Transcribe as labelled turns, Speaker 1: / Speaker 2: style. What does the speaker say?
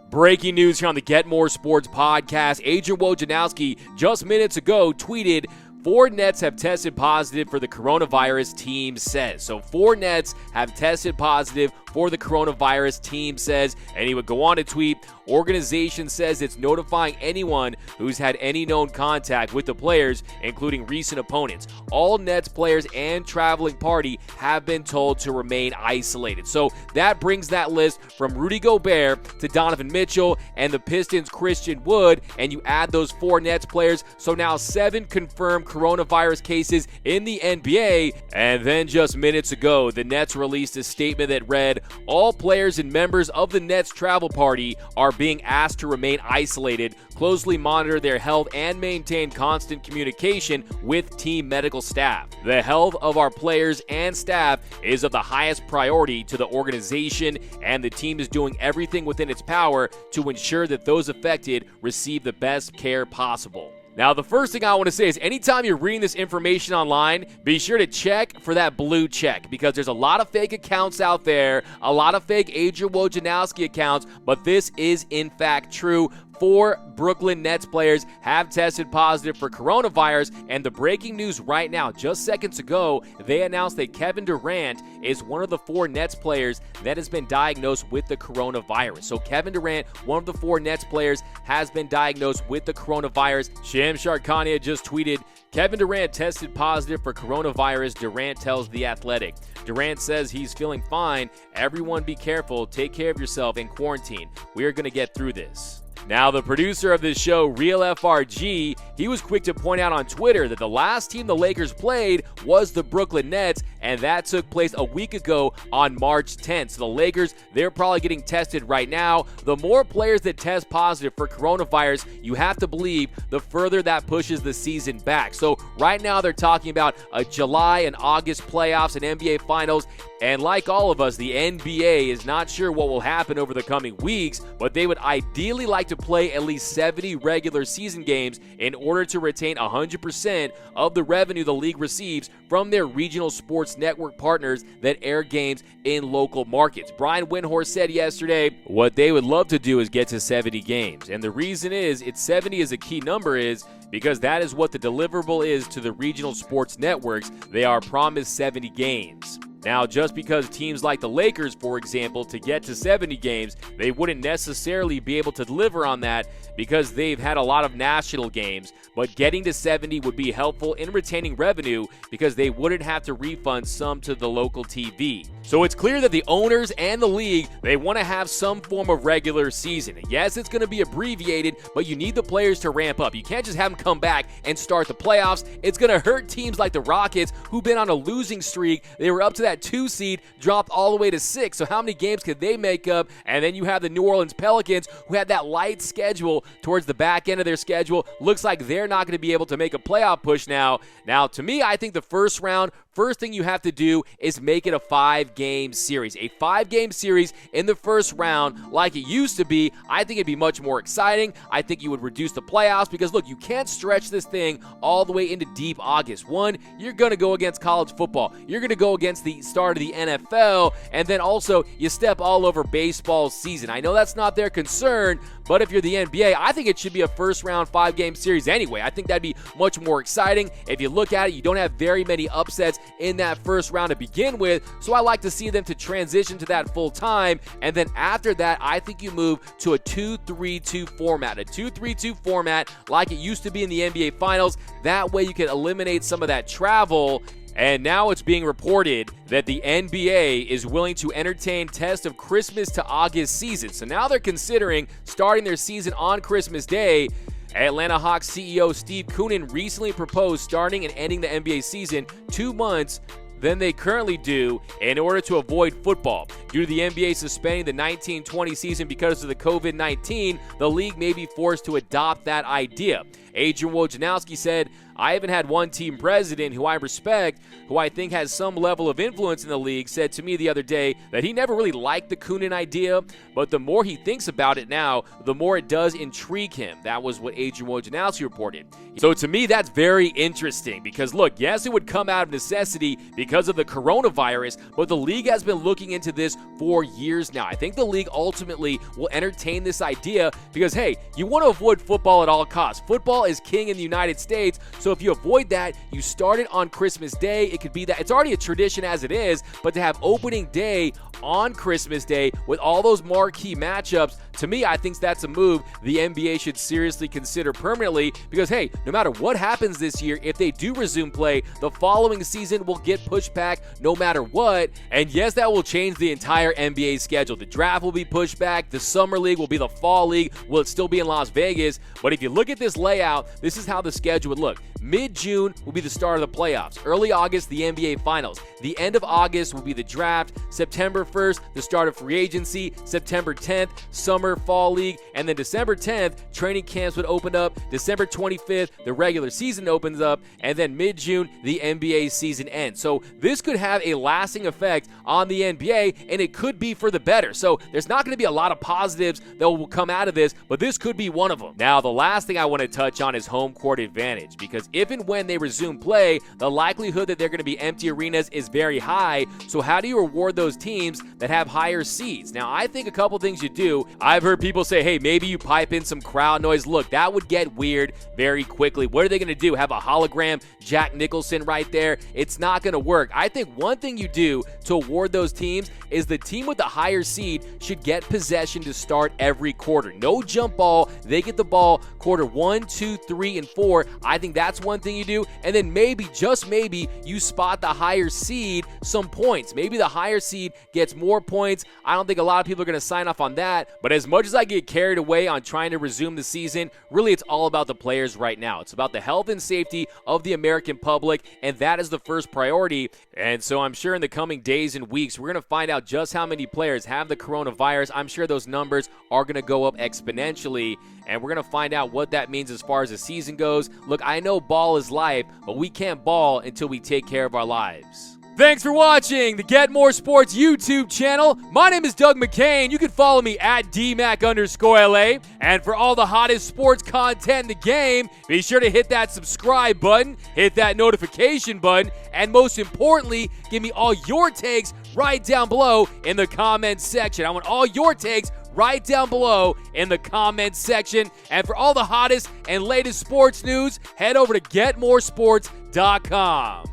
Speaker 1: Breaking news here on the Get More Sports podcast. Adrian Wojnarowski just minutes ago tweeted, 4 Nets have tested positive for the coronavirus, team says. So 4 Nets have tested positive for the coronavirus, team says. And he would go on to tweet, organization says it's notifying anyone who's had any known contact with the players, including recent opponents. All Nets players and traveling party have been told to remain isolated. So that brings that list from Rudy Gobert to Donovan Mitchell and the Pistons' Christian Wood, and you add those 4 Nets players. So now 7 confirmed coronavirus cases in the NBA. And then just minutes ago, the Nets released a statement that read, all players and members of the Nets travel party are being asked to remain isolated, closely monitor their health, and maintain constant communication with team medical staff. The health of our players and staff is of the highest priority to the organization, and the team is doing everything within its power to ensure that those affected receive the best care possible. Now, the first thing I want to say is anytime you're reading this information online, be sure to check for that blue check, because there's a lot of fake accounts out there, a lot of fake Adrian Wojnarowski accounts, but this is in fact true. 4 Brooklyn Nets players have tested positive for coronavirus, and the breaking news right now, just seconds ago, they announced that Kevin Durant is one of the 4 Nets players that has been diagnosed with the coronavirus. So Kevin Durant, one of the 4 Nets players, has been diagnosed with the coronavirus. Shams Charania just tweeted, Kevin Durant tested positive for coronavirus, Durant tells The Athletic. Durant says he's feeling fine. Everyone be careful, take care of yourself, and quarantine. We are going to get through this. Now, the producer of this show, Real FRG, he was quick to point out on Twitter that the last team the Lakers played was the Brooklyn Nets, and that took place a week ago on March 10th. So the Lakers, they're probably getting tested right now. The more players that test positive for coronavirus, you have to believe, the further that pushes the season back. So right now they're talking about a July and August playoffs and NBA Finals, and like all of us, the NBA is not sure what will happen over the coming weeks, but they would ideally like to play at least 70 regular season games in order to retain 100% of the revenue the league receives from their regional sports network partners that air games in local markets. Brian Windhorst said yesterday what they would love to do is get to 70 games, and the reason is 70 is a key number is because that is what the deliverable is to the regional sports networks. They are promised 70 games. Now, just because teams like the Lakers, for example, to get to 70 games, they wouldn't necessarily be able to deliver on that because they've had a lot of national games, but getting to 70 would be helpful in retaining revenue because they wouldn't have to refund some to the local TV. So it's clear that the owners and the league, they want to have some form of regular season. Yes, it's going to be abbreviated, but you need the players to ramp up. You can't just have them come back and start the playoffs. It's going to hurt teams like the Rockets, who've been on a losing streak. They were up to that 2 seed, dropped all the way to 6. So how many games could they make up? And then you have the New Orleans Pelicans, who had that light schedule towards the back end of their schedule. Looks like they're not going to be able to make a playoff push now. Now, to me, I think the first thing you have to do is make it a 5-game series. A 5-game series in the first round like it used to be, I think it'd be much more exciting. I think you would reduce the playoffs because, look, you can't stretch this thing all the way into deep August. One, you're going to go against college football. You're going to go against the start of the NFL, and then also you step all over baseball season. I know that's not their concern, but if you're the NBA, I think it should be a first-round 5-game series anyway. I think that'd be much more exciting. If you look at it, you don't have very many upsets in that first round to begin with, so I like to see them to transition to that full time, and then after that, I think you move to a 2-3-2 format. A 2-3-2 format like it used to be in the NBA Finals. That way you can eliminate some of that travel. And now it's being reported that the NBA is willing to entertain test of Christmas to August season. So now they're considering starting their season on Christmas Day. Atlanta Hawks CEO Steve Koonin recently proposed starting and ending the NBA season 2 months than they currently do in order to avoid football. Due to the NBA suspending the 19-20 season because of the COVID-19, the league may be forced to adopt that idea. Adrian Wojnarowski said, I even had one team president who I respect, who I think has some level of influence in the league, said to me the other day that he never really liked the Koonin idea, but the more he thinks about it now, the more it does intrigue him. That was what Adrian Wojnarowski reported. So to me, that's very interesting because, look, yes, it would come out of necessity because of the coronavirus, but the league has been looking into this for years now. I think the league ultimately will entertain this idea because, hey, you want to avoid football at all costs. Football is king in the United States, so if you avoid that, you start it on Christmas Day. It could be that it's already a tradition as it is, but to have opening day on Christmas Day with all those marquee matchups, to me, I think that's a move the NBA should seriously consider permanently because, hey, no matter what happens this year, if they do resume play, the following season will get pushed back no matter what. And yes, that will change the entire NBA schedule. The draft will be pushed back. The summer league will be the fall league. Will it still be in Las Vegas? But if you look at this layout, this is how the schedule would look. Mid-June will be the start of the playoffs. Early August, the NBA Finals. The end of August will be the draft. September 1st, the start of free agency. September 10th, summer fall league. And then December 10th, training camps would open up. December 25th, the regular season opens up. And then mid-June, the NBA season ends. So this could have a lasting effect on the NBA, and it could be for the better. So there's not going to be a lot of positives that will come out of this, but this could be one of them. Now, the last thing I want to touch on is home court advantage, because if and when they resume play, the likelihood that they're going to be empty arenas is very high. So how do you reward those teams that have higher seeds? Now, I think a couple things you do. I've heard people say, hey, maybe you pipe in some crowd noise. Look, that would get weird very quickly. What are they going to do? Have a hologram Jack Nicholson right there? It's not going to work. I think one thing you do to award those teams is the team with the higher seed should get possession to start every quarter. No jump ball. They get the ball quarter 1, 2, 3, and 4. I think that's one thing you do. And then maybe, just maybe, you spot the higher seed some points. Maybe the higher seed gets more points. I don't think a lot of people are going to sign off on that. But as much as I get carried away on trying to resume the season, really it's all about the players right now. It's about the health and safety of the American public, and that is the first priority. And so I'm sure in the coming days and weeks, we're going to find out just how many players have the coronavirus. I'm sure those numbers are going to go up exponentially, and we're going to find out what that means as far as the season goes. Look, I know ball is life, but we can't ball until we take care of our lives. Thanks for watching the Get More Sports YouTube channel. My name is Doug McCain. You can follow me at DMac_LA. And for all the hottest sports content in the game, be sure to hit that subscribe button, hit that notification button, and most importantly, give me all your takes right down below in the comments section. I want all your takes right down below in the comments section. And for all the hottest and latest sports news, head over to GetMoreSports.com.